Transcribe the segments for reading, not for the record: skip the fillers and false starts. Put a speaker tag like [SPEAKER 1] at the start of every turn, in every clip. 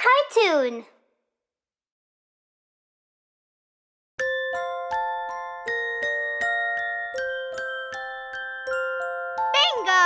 [SPEAKER 1] cartoon. Bingo!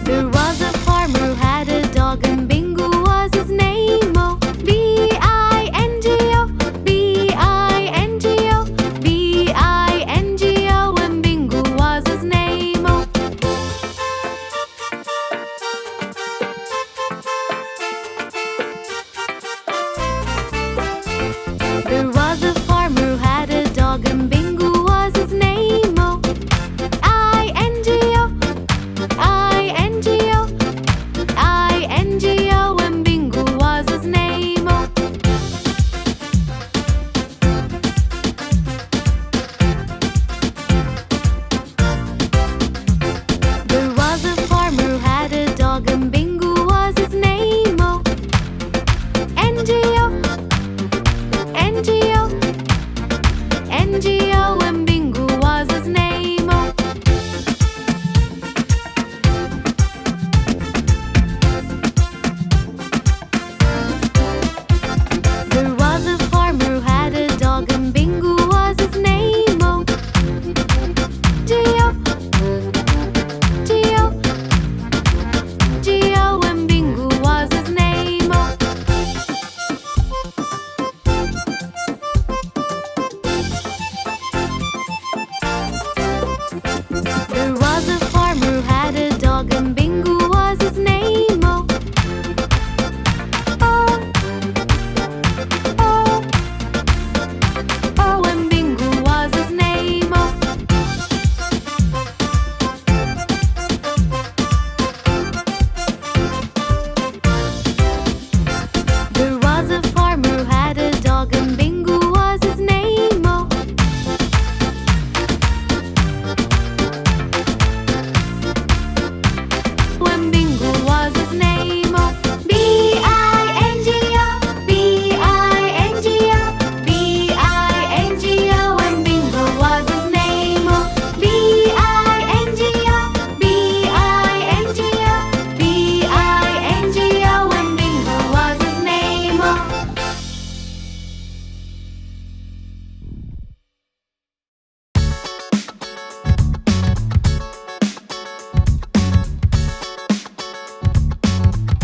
[SPEAKER 2] There was a farmer who had a dog, and Bingo was his name. Oh, B-I-N-G-O, B-I-N-G-O, B-I-N-G-O, and Bingo was his name. Oh. There was a farmer who had a dog, and Bingo was his name. Oh, I-N-G-O, I-N-G-O, I-N-G-O, and Bingo was his name. Oh. There was a farmer who had a dog, and Bingo was his name. Oh, N-G-O, N-G-O, N-G-O, and Bingo was his name. Oh. There was a farmer who had a dog, and Bingo was his name. Oh, G-O, G-O, G-O, and Bingo was his name. Oh. There was a farmer who had a dog, and Bingo was his name. Oh, oh, oh, oh, and Bingo was his name. Oh. There was a farmer who had a dog, and Bingo was his name. Oh. When Bingo was his name. Oh. B-I-N-G-O, B-I-N-G-O, B-I-N-G-O, and Bingo was his name. Oh. B-I-N-G-O, B-I-N-G-O, B-I-N-G-O, and Bingo was his name. Oh.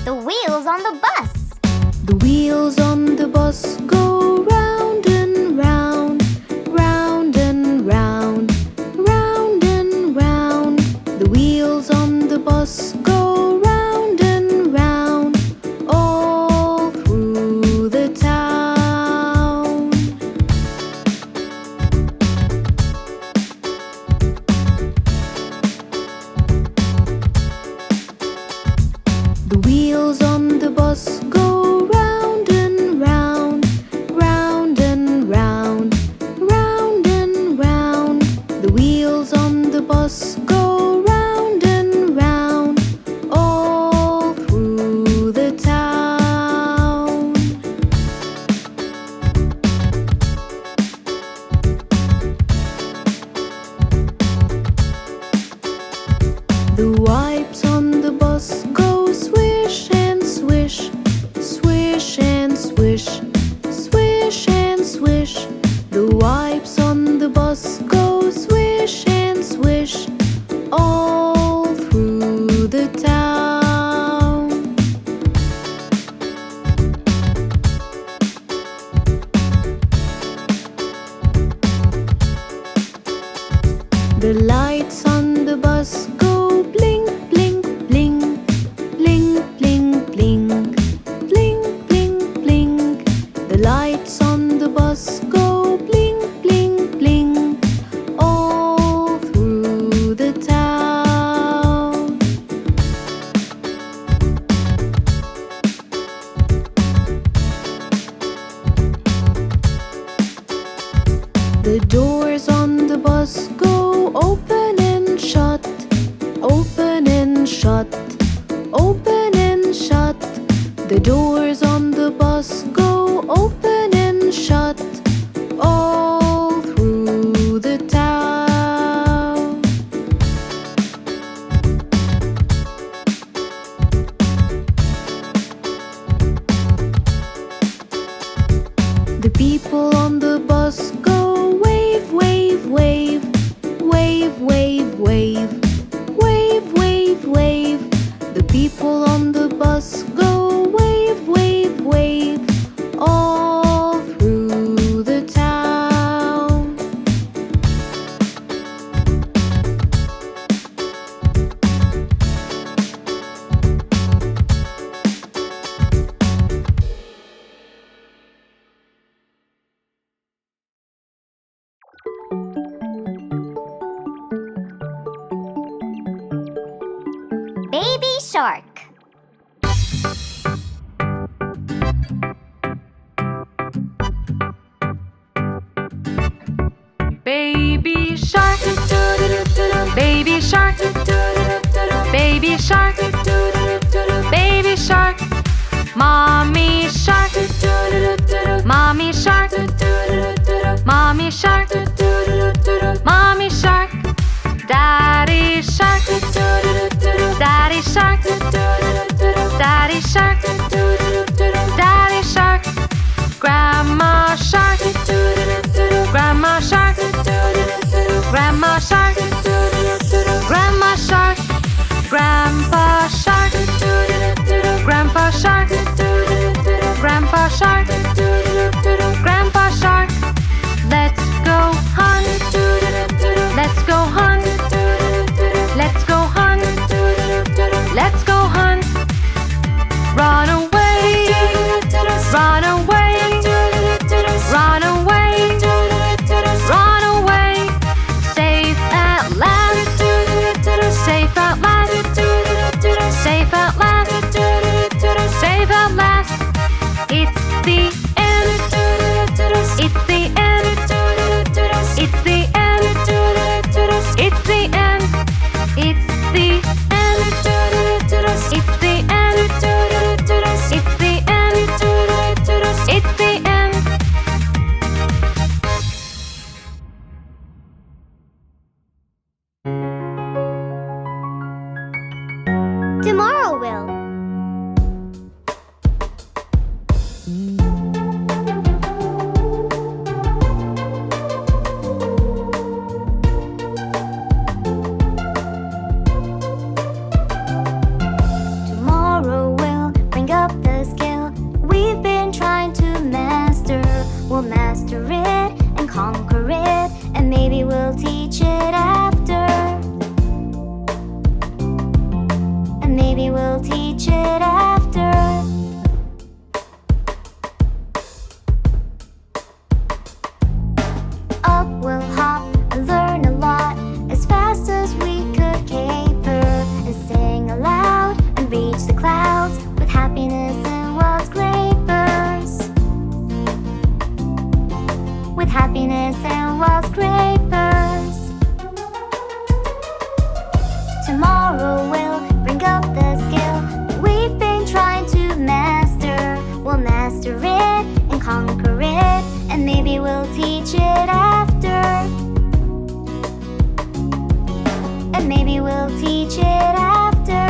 [SPEAKER 1] The wheels on the bus.
[SPEAKER 2] The wheels on the bus go round and round, round and round, round and round. The wheels on the bus go round and round, all through the town. The wheels on the bus go round and round, round and round, round and round. The wheels on the bus go round and round, all through the town. The wipes on the bus go swish and swish, swish and swish, swish and swish. The wipes on the bus go swish and swish, all through the town. The lights on the bus go blink, blink, blink, blink, blink, blink, blink, blink, blink. The lights on the bus go blink, blink, blink, all through the town. The doors on the bus go open and shut, open and shut, open and shut. The doors on the bus go open people on the bus go wave, wave, wave. Wave, wave, wave. Wave, wave, wave. The people on the bus go wave, wave, wave. All through the town.
[SPEAKER 1] Baby shark.
[SPEAKER 3] Baby shark, baby shark, baby shark, baby shark, mommy shark, mommy shark, mommy shark, mommy shark, daddy shark, daddy shark, daddy shark, daddy shark, grandma shark, grandma shark, grandma shark, grandma shark, grandpa shark, grandpa shark, grandpa shark, grandpa shark. Let's go hunt, let's go hunt, let's go hunt, let's go hunt. Run away, run away, run away, run away. Safe at last, safe at last, safe at last, safe at last. It's the end, it's the end, it's the end, it's the end, it's the end, it's the end, it's the end, it's the end.
[SPEAKER 1] Tomorrow will. Tomorrow will bring up the skill we've been trying to master. We'll master it and conquer it, and maybe we'll teach it after. And maybe we'll teach it after. Up we'll hop and learn a lot as fast as we could caper, and sing aloud and reach the clouds with happiness and wild scrapers. With happiness and wild scrapers. Tomorrow will bring up the skill that we've been trying to master. We'll master it and conquer it, and maybe we'll teach it after. And maybe we'll teach it after.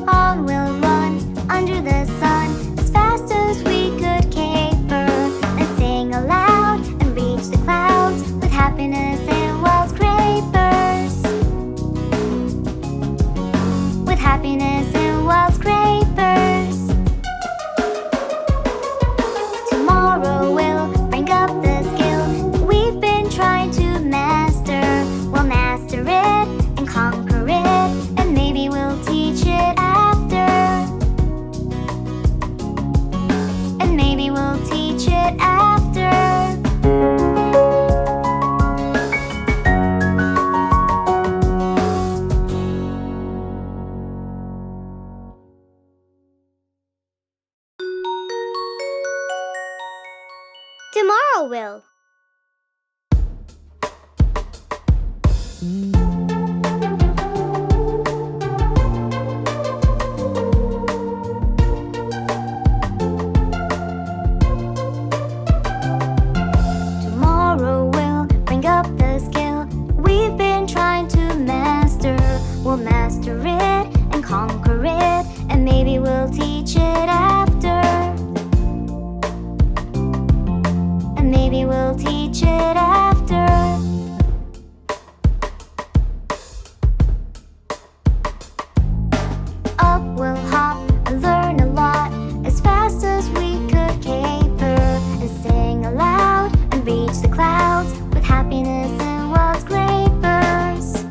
[SPEAKER 1] On we'll run under the sun as fast as we could caper, and sing aloud and reach the clouds with happiness and wild scrapers. With happiness and wild scrapers. Tomorrow will bring up the skill that we've been trying to master. We'll master it and conquer it, and maybe we'll teach it after. And maybe we'll teach it after. Tomorrow will. Tomorrow will bring up the skill maybe we'll teach it after. Up we'll hop and learn a lot as fast as we could caper, and sing aloud and reach the clouds with happiness and wild scrapers.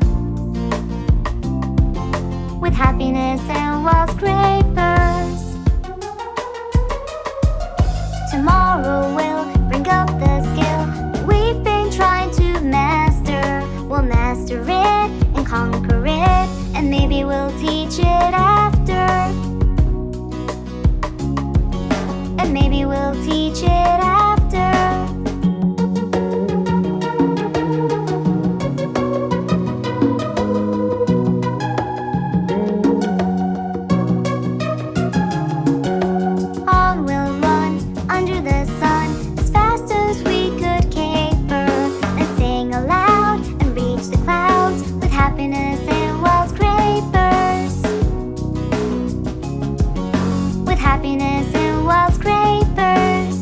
[SPEAKER 1] With happiness and wild scrapers. Tomorrow we'll bring up the skill that we've been trying to master. We'll master it and conquer it, and maybe we'll teach it after. And maybe we'll teach it after. On we'll run under the sun as fast as we could caper, and sing aloud and reach the clouds with happiness and wild scrapers. With happiness and wild scrapers.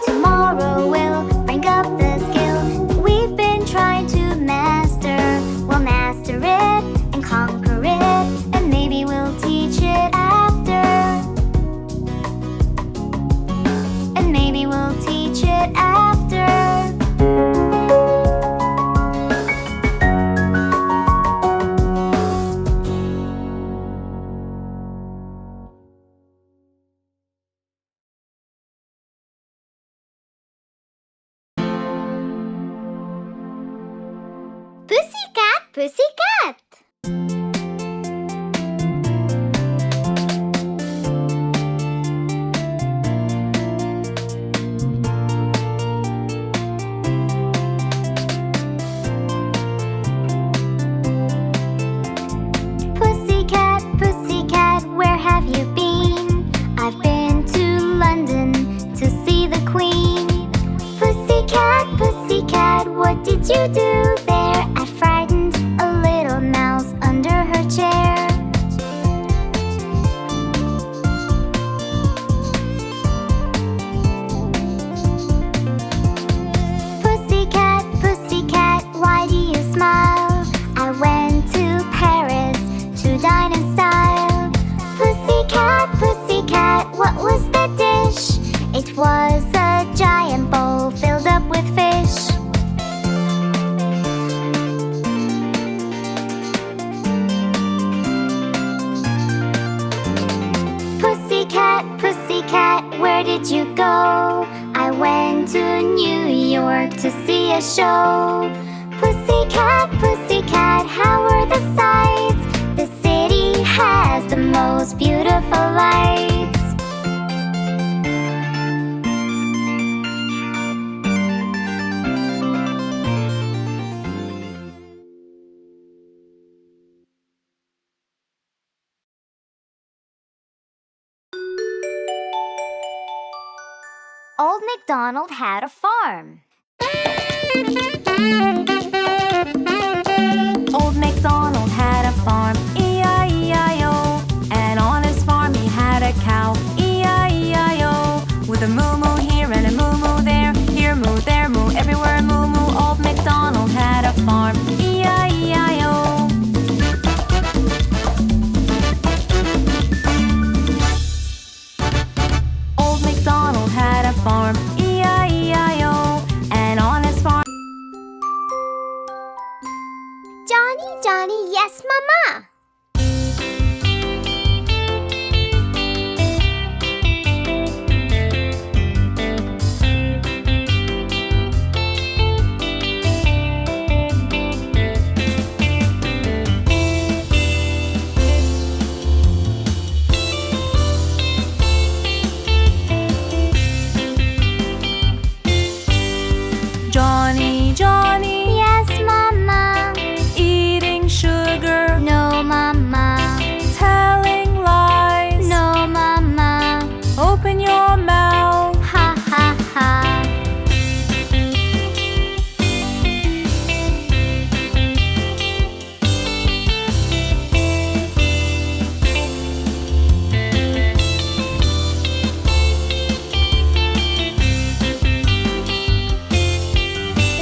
[SPEAKER 1] Tomorrow we'll bring up the skill that we've been trying to master. We'll master it and conquer it, and maybe we'll teach it after. And maybe we'll teach it after. Pussycat, pussycat. Pussycat, pussycat, where have you been? I've been to London to see the Queen. Pussycat, pussycat, what did you do there? I frightened a little mouse under her chair. Pussycat, pussycat, why do you smile? I went to Paris to dine in style. Pussycat, pussycat, what was the dish? It was a giant bowl filled up with fish. Pussycat, pussycat, where did you go? I went to New York to see a show. Pussycat, pussycat, how are the sights? The city has the most beautiful lights. Old MacDonald had a farm.
[SPEAKER 3] Old MacDonald had a farm, E-I-E-I-O. And on his farm he had a cow, E-I-E-I-O. With a moo-moo here and a moo-moo there, here moo, there moo, everywhere moo-moo. Old MacDonald had a farm, E-I-E-I-O. Old MacDonald had a farm, E-I-E-I-O. And on his farm
[SPEAKER 1] Johnny, Johnny, yes, Mama.